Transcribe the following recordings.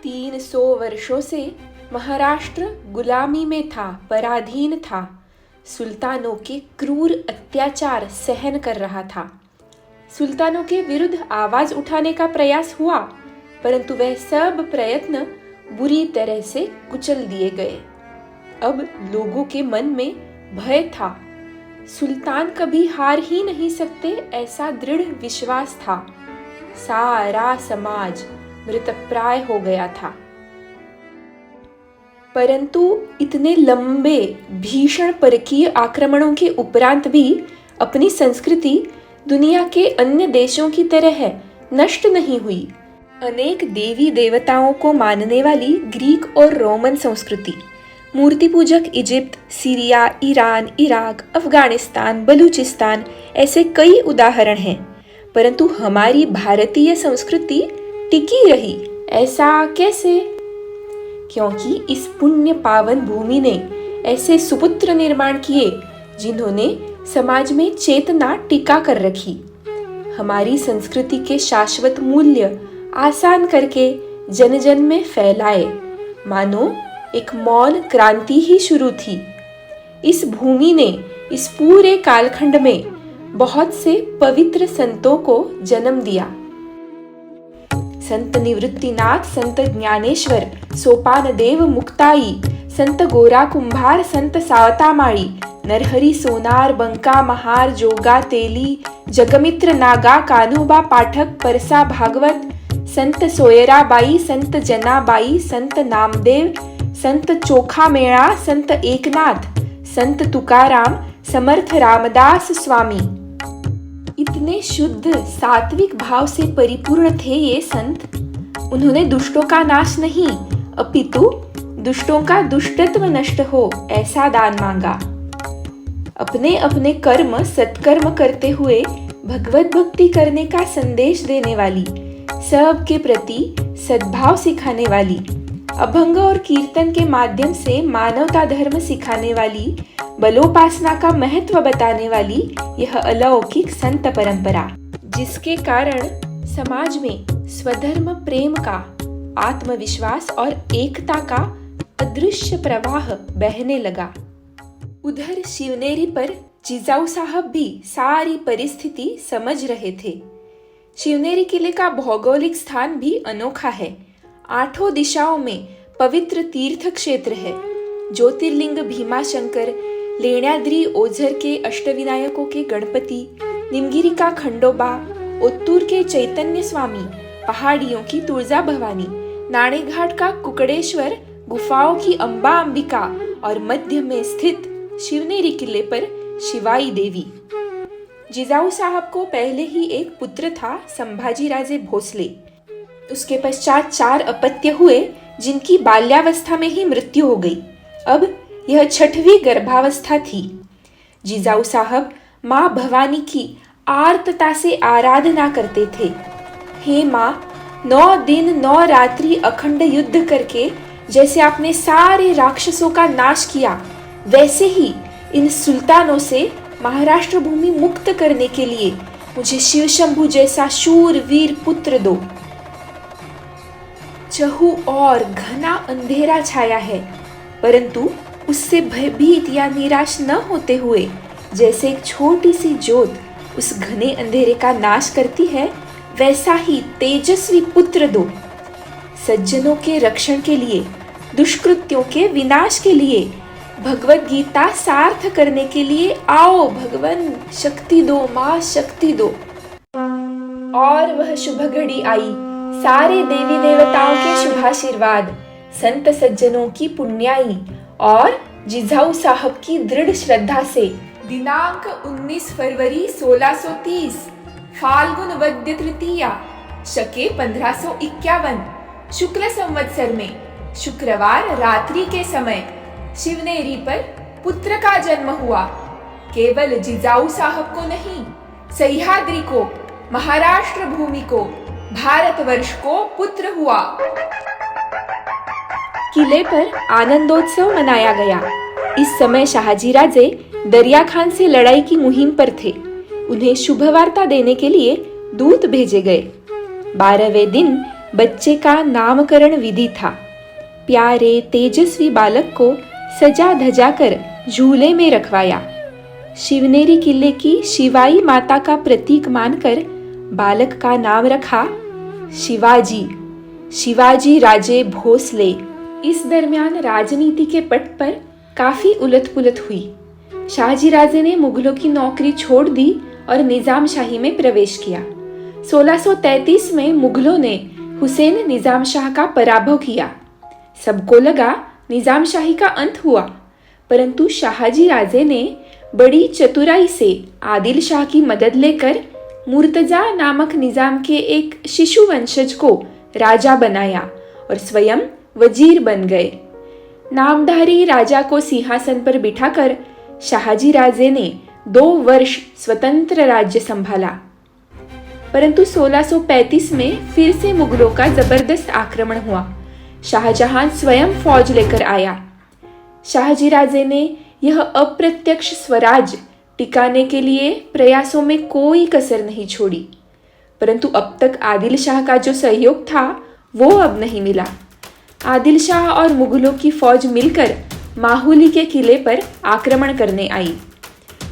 300 वर्षों से महाराष्ट्र गुलामी में था, पराधीन था, सुल्तानों के क्रूर अत्याचार सहन कर रहा था। सुल्तानों के विरुद्ध आवाज उठाने का प्रयास हुआ, परंतु वह सब प्रयत्न बुरी तरह से कुचल दिए गए। अब लोगों के मन में भय था। सुल्तान कभी हार ही नहीं सकते, ऐसा दृढ़ विश्वास था। सारा समाज मृतप्राय हो गया था। परंतु इतने लंबे भीषण परकीय आक्रमणों के उपरांत भी अपनी संस्कृति दुनिया के अन्य देशों की तरह नष्ट नहीं हुई। अनेक देवी देवताओं को मानने वाली ग्रीक और रोमन संस्कृति, मूर्ति पूजक Egypt, Syria, Iran, Iraq, Afghanistan, Balochistan, ऐसे कई उदाहरण हैं। परंतु हमारी भारतीय संस्कृति टिकी रही। ऐसा कैसे? क्योंकि इस पुण्य पावन भूमि ने ऐसे सुपुत्र निर्माण किए जिन्होंने समाज में चेतना टिका कर रखी। हमारी संस्कृति के शाश्वत मूल्य आसान करके जन जन में फैलाए, मानो एक मौन क्रांति ही शुरू थी। इस भूमि ने इस पूरे कालखंड में बहुत से पवित्र संतों को जन्म दिया। संत निवृत्तिनाथ, संत ज्ञानेश्वर, सोपानदेव मुक्ताई, संत गोरा कुंभार, संत सावतामाळी, नरहरी सोनार, बंका महार, जोगा तेली, जगमित्र नागा, कान्होबा पाठक, परसा भागवत, संत सोयराबाई, संत जनाबाई, संत नामदेव, संत चोखा मेळा, संत एकनाथ, संत तुकाराम, समर्थ रामदास स्वामी। इतने शुद्ध सात्विक भाव से परिपूर्ण थे ये संत। उन्होंने दुष्टों का नाश नहीं, अपितु दुष्टों का दुष्टत्व नष्ट हो ऐसा दान मांगा। अपने अपने कर्म सत्कर्म करते हुए भगवत भक्ति करने का संदेश देने वाली, सबके प्रति सद्भाव सिखाने वाली, अभंग और कीर्तन के माध्यम से मानवता धर्म सिखाने वाली, बलोपासना का महत्व बताने वाली यह अलौकिक संत परंपरा, जिसके कारण समाज में स्वधर्म प्रेम का, आत्मविश्वास और एकता का अदृश्य प्रवाह बहने लगा। उधर शिवनेरी पर जिजाऊ साहब भी सारी परिस्थिति समझ रहे थे। शिवनेरी किले का भौगोलिक स्थान भी अनोखा है। 8 दिशाओं में पवित्र तीर्थ क्षेत्र है। ज्योतिर्लिंग भीमाशंकर, लेण्याद्री ओझर के अष्टविनायकों के गणपति, निमगिरी का खंडोबा, ओत्तूर के चैतन्य स्वामी, पहाड़ियों की तुळजा भवानी, नाणेघाट का कुकड़ेश्वर, गुफाओं की अंबा अंबिका और मध्य में स्थित शिवनेरी किले पर शिवाई देवी। जिजाऊ साहब को पहले ही एक पुत्र था, संभाजी राजे भोसले। उसके पश्चात 4 अपत्य हुए, जिनकी बाल्यावस्था में ही मृत्यु हो गई। अब यह 6वीं गर्भावस्था थी। जिजाऊ साहब माँ भवानी की आर्तता से आराधना करते थे। हे माँ, 9 दिन 9 रात्रि अखंड युद्ध करके जैसे आपने सारे राक्षसों का नाश किया, वैसे ही इन सुल्तानों से महाराष्ट्र भूमि मुक्त करने के लिए मुझे शिव शंभु जैसा शूर वीर पुत्र दो। चहु और घना अंधेरा छाया है, परंतु उससे भयभीत या निराश न होते हुए जैसे एक छोटी सी ज्योत उस घने अंधेरे का नाश करती है, वैसा ही तेजस्वी पुत्र दो। सज्जनों के रक्षण के लिए, दुष्कृत्यों के विनाश के लिए, भगवत गीता सार्थ करने के लिए आओ भगवन, शक्ति दो माँ, शक्ति दो। और वह शुभ घड़ी आई। सारे देवी देवताओं के शुभाशीर्वाद, संत सज्जनों की पुण्याई और जिजाऊ साहब की दृढ़ श्रद्धा से दिनांक 19 फरवरी 1630 फाल्गुन वद्य तृतीया शके 1551 शुक्ल संवत्सर में शुक्रवार रात्रि के समय शिवनेरी पर पुत्र का जन्म हुआ। केवल जिजाऊ साहब को नहीं, सह्याद्री को, महाराष्ट्र भूमि को, भारतवर्ष को पुत्र हुआ। किले पर आनंदोत्सव मनाया गया। इस समय शाहजी राजे दरिया खान से लड़ाई की मुहिम पर थे। उन्हें शुभ वार्ता देने के लिए दूत भेजे गए। 12वें दिन बच्चे का नामकरण विधि था। प्यारे तेजस्वी बालक को सजा धजा कर झूले में रखवाया। शिवनेरी किले की शिवाई माता का प्रतीक मानकर बालक का नाम रखा शिवाजी, शिवाजी राजे भोसले। इस दरमियान राजनीति के पट पर काफी उलट-पुलट हुई। शाहजी राजे ने मुगलों की नौकरी छोड़ दी और निजाम शाही में प्रवेश किया। 1633 में मुगलों ने हुसैन निजाम शाह का पराभव किया। सबको लगा निजाम शाही का अंत हुआ, परंतु शाहजी राजे ने बड़ी चतुराई से आदिल शाह की मदद लेकर मुर्तजा नामक निजाम के एक शिशु वंशज को राजा बनाया और स्वयं वजीर बन गए। नामधारी राजा को सिंहासन पर बिठाकर शाहजी राजे ने 2 वर्ष स्वतंत्र राज्य संभाला। परंतु 1635 में फिर से मुगलों का जबरदस्त आक्रमण हुआ। शाहजहां स्वयं फौज लेकर आया। शाहजी राजे ने यह अप्रत्यक्ष स्वराज टिकाने के लिए प्रयासों में कोई कसर नहीं छोड़ी, परंतु अब तक आदिल शाह का जो सहयोग था वो अब नहीं मिला। आदिल शाह और मुगलों की फौज मिलकर माहुली के किले पर आक्रमण करने आई।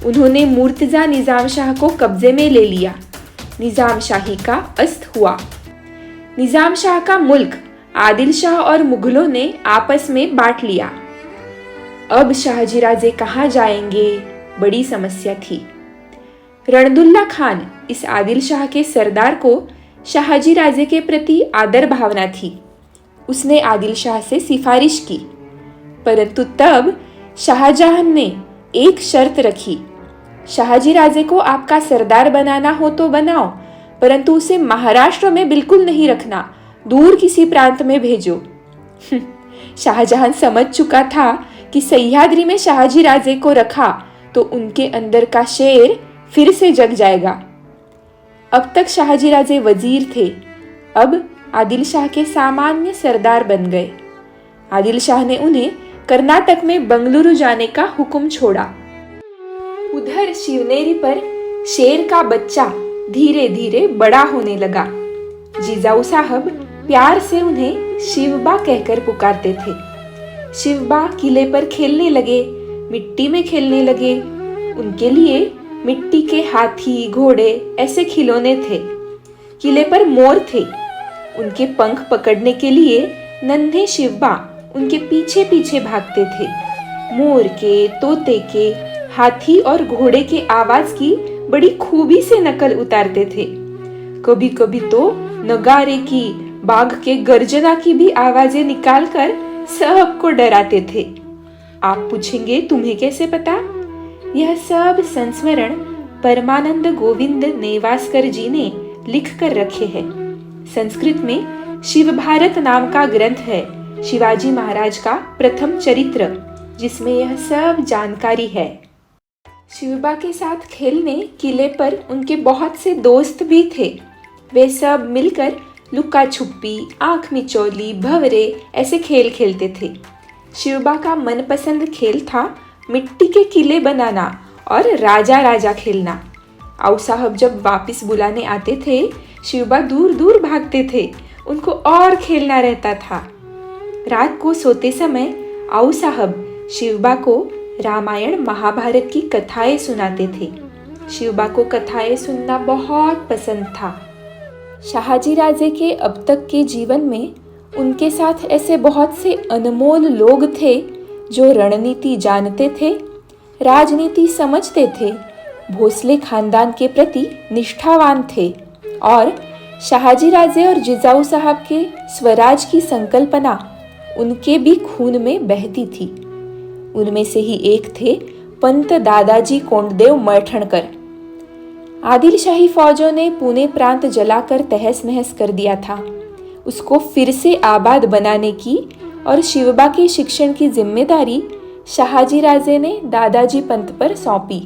उन्होंने मुर्तजा निजाम शाह को कब्जे में ले लिया। निजाम शाही का अस्त हुआ। निजाम शाह का मुल्क आदिल शाह और मुगलों ने आपस में बांट लिया। अब शाहजी राजे कहाँ जाएंगे, बड़ी समस्या थी। रणदुल्ला खान, इस आदिल शाह के सरदार को शाहजी राजे के प्रति आदर भावना थी। उसने आदिल शाह से सिफारिश की, परंतु तब शाहजहां ने एक शर्त रखी। शाहजी राजे को आपका सरदार बनाना हो तो बनाओ, परंतु उसे महाराष्ट्र में बिल्कुल नहीं रखना, दूर किसी प्रांत में भेजो। शाहजहां समझ चुका था कि सह्याद्री में शाहजी राजे को रखा तो उनके अंदर का शेर फिर से जग जाएगा। अब तक शाहजी राजे वजीर थे, अब आदिल शाह के सामान्य सरदार बन गए। आदिल शाह ने उन्हें कर्नाटक में बंगलुरु जाने का हुक्म छोड़ा। उधर शिवनेरी पर शेर का बच्चा धीरे धीरे बड़ा होने लगा। जिजाऊ साहब प्यार से उन्हें शिवबा कहकर पुकारते थे। शिवबा किले पर खेलने लगे, मिट्टी में खेलने लगे। उनके लिए मिट्टी के हाथी, घोड़े ऐसे खिलौने थे। किले पर मोर थे। उनके पंख पकड़ने के लिए नन्हे शिवबा उनके पीछे पीछे भागते थे। मोर के, तोते के, हाथी और घोड़े के आवाज की बड़ी खूबी से नकल उतारते थे। कभी कभी तो नगारे की, बाघ के गर्जना की भी आवाजें निकालकर सबको डराते थे। आप पूछेंगे तुम्हें कैसे पता? यह सब संस्मरण परमानंद गोविंद नेवासकर जी ने लिख कर रखे हैं। संस्कृत में शिव भारत नाम का ग्रंथ है, शिवाजी महाराज का प्रथम चरित्र, जिसमें यह सब जानकारी है। शिवबा के साथ खेलने किले पर उनके बहुत से दोस्त भी थे। वे सब मिलकर लुका छुपी, आंख मिचौली, भंवरे ऐसे खेल खेलते थे। शिवबा का मनपसंद खेल था मिट्टी के किले बनाना और राजा राजा खेलना। आऊ साहब जब वापस बुलाने आते थे, शिवबा दूर दूर भागते थे, उनको और खेलना रहता था। रात को सोते समय आऊ साहब शिवबा को रामायण महाभारत की कथाएं सुनाते थे। शिवबा को कथाएं सुनना बहुत पसंद था। शाहजी राजे के अब तक के जीवन में उनके साथ ऐसे बहुत से अनमोल लोग थे जो रणनीति जानते थे, राजनीति समझते थे, भोसले खानदान के प्रति निष्ठावान थे और शाहजी राजे और जिजाऊ साहब के स्वराज की संकल्पना उनके भी खून में बहती थी। उनमें से ही एक थे पंत दादाजी कोंडदेव मैठणकर। आदिल शाही फौजों ने पुणे प्रांत जलाकर तहस नहस कर दिया था। उसको फिर से आबाद बनाने की और शिवबा के शिक्षण की जिम्मेदारी शाहजी राजे ने दादाजी पंत पर सौंपी।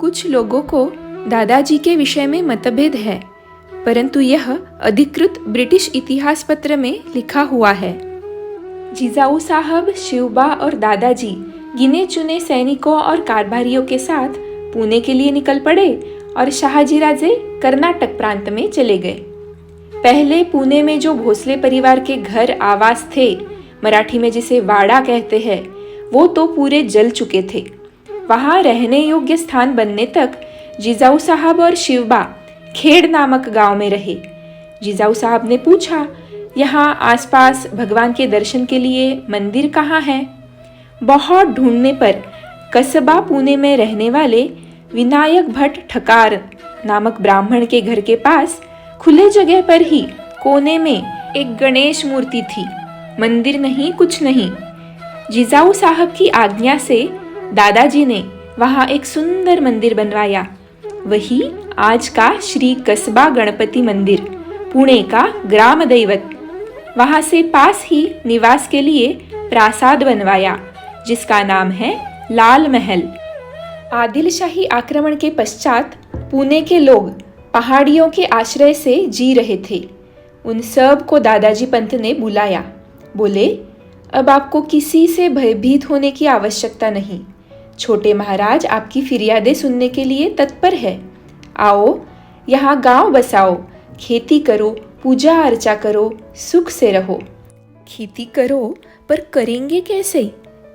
कुछ लोगों को दादाजी के विषय में मतभेद है, परंतु यह अधिकृत ब्रिटिश इतिहास पत्र में लिखा हुआ है। जिजाऊ साहब, शिवबा और दादाजी गिने चुने सैनिकों और कारभारियों के साथ पुणे के लिए निकल पड़े और शाहजी राजे कर्नाटक प्रांत में चले गए। पहले पुणे में जो भोसले परिवार के घर आवास थे, मराठी में जिसे वाड़ा कहते हैं, वो तो पूरे जल चुके थे। वहां रहने योग्य स्थान बनने तक जिजाऊ साहब और शिवबा खेड़ नामक गांव में रहे। जिजाऊ साहब ने पूछा, यहाँ आसपास भगवान के दर्शन के लिए मंदिर कहाँ है? बहुत ढूंढने पर कस्बा पुणे में रहने वाले विनायक भट्ट ठकार नामक ब्राह्मण के घर के पास खुले जगह पर ही कोने में एक गणेश मूर्ति थी। मंदिर नहीं, कुछ नहीं। जिजाऊ साहब की आज्ञा से दादाजी ने वहां एक सुंदर मंदिर बनवाया। वही आज का श्री कस्बा गणपति मंदिर, पुणे का ग्राम दैवत। वहां से पास ही निवास के लिए प्रासाद बनवाया, जिसका नाम है लाल महल। आदिलशाही आक्रमण के पश्चात पुणे के लोग पहाड़ियों के आश्रय से जी रहे थे। उन सब को दादाजी पंत ने बुलाया। बोले, अब आपको किसी से भयभीत होने की आवश्यकता नहीं। छोटे महाराज आपकी फिरियादें सुनने के लिए तत्पर है। आओ, यहाँ गांव बसाओ, खेती करो, पूजा अर्चा करो, सुख से रहो। खेती करो, पर करेंगे कैसे?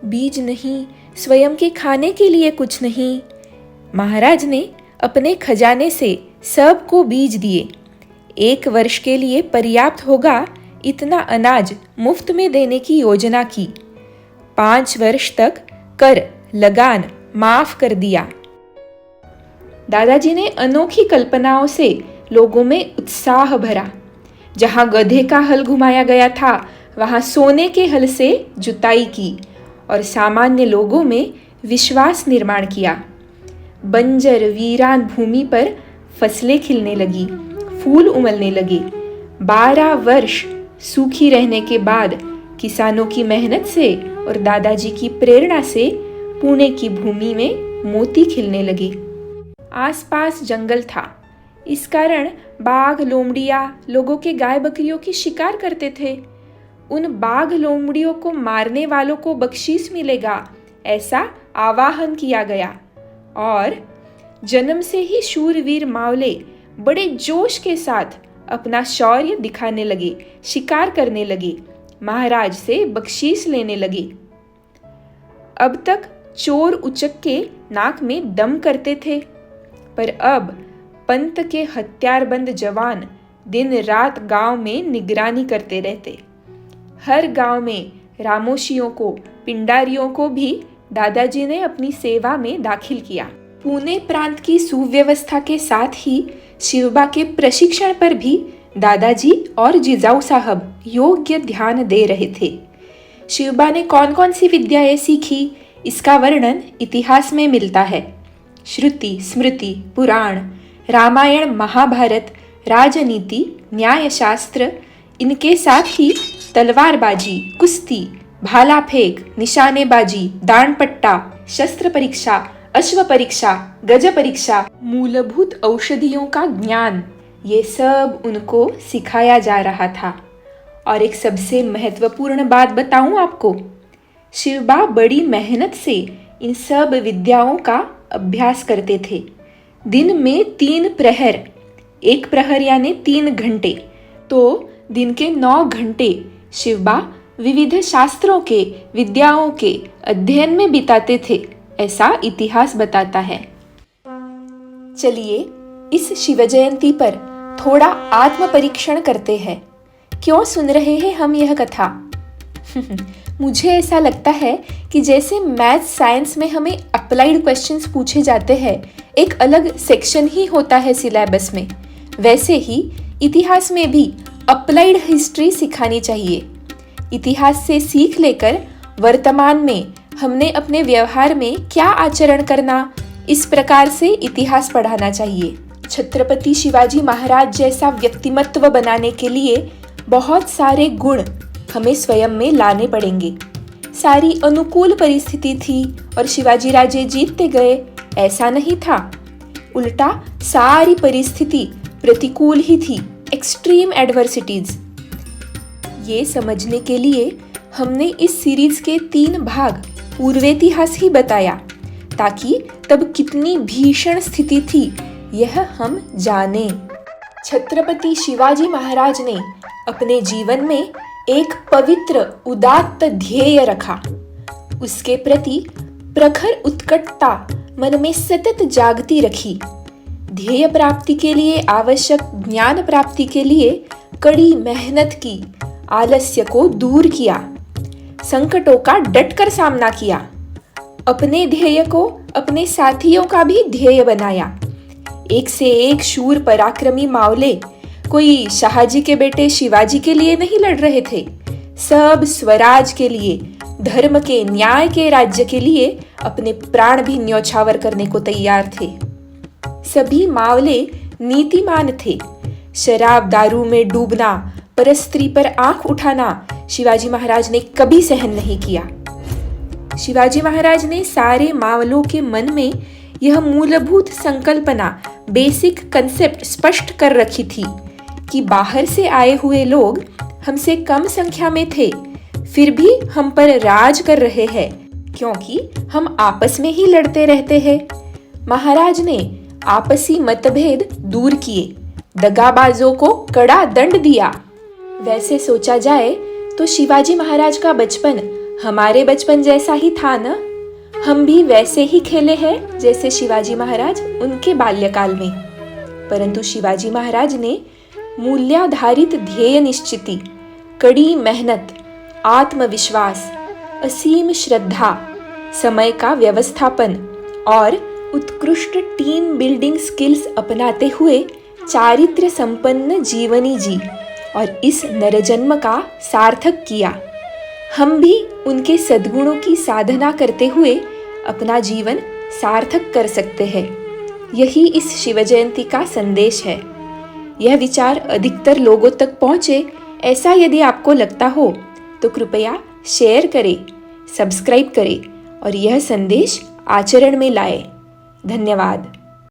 बीज नहीं, स्वयं के खाने के लिए कुछ नहीं। महाराज ने अपने खजाने से सबको बीज दिए। 1 वर्ष के लिए पर्याप्त होगा इतना अनाज मुफ्त में देने की योजना की। 5 वर्ष तक कर लगान माफ कर दिया। दादाजी ने अनोखी कल्पनाओं से लोगों में उत्साह भरा। जहां गधे का हल घुमाया गया था, वहां सोने के हल से जुताई की और सामान्य लोगों में विश्वास निर्माण किया। बंजर वीरान भूमि पर फसलें खिलने लगी, फूल उमलने लगे। 12 वर्ष सूखी रहने के बाद किसानों की मेहनत से और दादाजी की प्रेरणा से पुणे की भूमि में मोती खिलने लगे। आसपास जंगल था, इस कारण बाघ लोमड़ियां लोगों के गाय बकरियों की शिकार करते थे। उन बाघ लोमड़ियों को मारने वालों को बख्शीश मिलेगा, ऐसा आवाहन किया गया। और जन्म से ही शूरवीर मावले बड़े जोश के साथ अपना शौर्य दिखाने लगे, शिकार करने लगे, महाराज से बख्शीश लेने लगे। अब तक चोर उचक्के नाक में दम करते थे, पर अब पंत के हथियारबंद जवान दिन रात गांव में निगरानी करते रहते। हर गांव में रामोशियों को, पिंडारियों को भी दादाजी ने अपनी सेवा में दाखिल किया। पुणे प्रांत की सुव्यवस्था के साथ ही शिवबा के प्रशिक्षण पर भी दादाजी और जिजाऊ साहब योग्य ध्यान दे रहे थे। शिवबा ने कौन कौन सी विद्याएं सीखी, इसका वर्णन इतिहास में मिलता है। श्रुति, स्मृति, पुराण, रामायण, महाभारत, राजनीति, न्यायशास्त्र, इनके साथ ही तलवारबाजी, कुश्ती, भाला फेंक, निशानेबाजी, दानपट्टा, शस्त्र परीक्षा, अश्व परीक्षा, गज परीक्षा, मूलभूत औषधियों का ज्ञान, ये सब उनको सिखाया जा रहा था। और एक सबसे महत्वपूर्ण बात बताऊं आपको, शिवबा बड़ी मेहनत से इन सब विद्याओं का अभ्यास करते थे। दिन में 3 प्रहर, 1 प्रहर यानी 3 घंटे, तो दिन के 9 घंटे शिवबा विविध शास्त्रों के, विद्याओं के अध्ययन में बिताते थे, ऐसा इतिहास बताता है। चलिए इस शिव जयंती पर थोड़ा आत्म परीक्षण करते हैं। क्यों सुन रहे हैं हम यह कथा? मुझे ऐसा लगता है कि जैसे मैथ साइंस में हमें अप्लाइड क्वेश्चंस पूछे जाते हैं, एक अलग सेक्शन ही होता है सिलेबस में, वैसे ही इतिहास में भी अप्लाइड हिस्ट्री सिखानी चाहिए। इतिहास से सीख लेकर वर्तमान में हमने अपने व्यवहार में क्या आचरण करना, इस प्रकार से इतिहास पढ़ाना चाहिए। छत्रपति शिवाजी महाराज जैसा व्यक्तिमत्व बनाने के लिए बहुत सारे गुण हमें स्वयं में लाने पड़ेंगे। सारी अनुकूल परिस्थिति थी और शिवाजी राजे जीतते गए, ऐसा नहीं था। उल्टा सारी परिस्थिति प्रतिकूल ही थी, एक्सट्रीम एडवर्सिटीज। ये समझने के लिए हमने इस सीरीज के 3 भाग पूर्वेतिहास ही बताया, ताकि तब कितनी भीषण स्थिति थी यह हम जानें। छत्रपति शिवाजी महाराज ने अपने जीवन में एक पवित्र उदात्त ध्येय रखा। उसके प्रति प्रखर उत्कटता मन में सतत जागती रखी। ध्येय प्राप्ति के लिए आवश्यक ज्ञान प्राप्ति के लिए कड़ी मेहनत की, आलस्य को दूर किया, संकटों का डटकर सामना किया, अपने ध्येय को अपने साथियों का भी ध्येय बनाया। एक से एक शूर पराक्रमी मावले कोई शाहजी के बेटे शिवाजी के लिए नहीं लड़ रहे थे, सब स्वराज के लिए, धर्म के, न्याय के राज्य के लिए अपने प्राण भी न्यौछावर करने को तैयार थे। सभी मावले नीतिमान थे। शराब दारू में डूबना, परस्त्री पर आंख उठाना शिवाजी महाराज ने कभी सहन नहीं किया। शिवाजी महाराज ने सारे मावलों के मन में यह मूलभूत संकल्पना, बेसिक कंसेप्ट स्पष्ट कर रखी थी कि बाहर से आए हुए लोग हमसे कम संख्या में थे, फिर भी हम पर राज कर रहे हैं, क्योंकि हम आपस में ही लड़ते रहते हैं। महाराज ने आपसी मतभेद दूर किए, दगाबाजों को कड़ा दंड दिया। वैसे सोचा जाए तो शिवाजी महाराज का बचपन हमारे बचपन जैसा ही था न। हम भी वैसे ही खेले हैं जैसे शिवाजी महाराज उनके बाल्यकाल में। परंतु शिवाजी महाराज ने मूल्याधारित ध्येय निश्चिति, कड़ी मेहनत, आत्मविश्वास, असीम श्रद्धा, समय का व्यवस्थापन और उत्कृष्ट टीम बिल्डिंग स्किल्स अपनाते हुए चारित्र्य संपन्न जीवनी जी और इस नरजन्म का सार्थक किया। हम भी उनके सद्गुणों की साधना करते हुए अपना जीवन सार्थक कर सकते हैं। यही इस शिव जयंती का संदेश है। यह विचार अधिकतर लोगों तक पहुँचे, ऐसा यदि आपको लगता हो तो कृपया शेयर करें, सब्सक्राइब करें और यह संदेश आचरण में लाएं। धन्यवाद।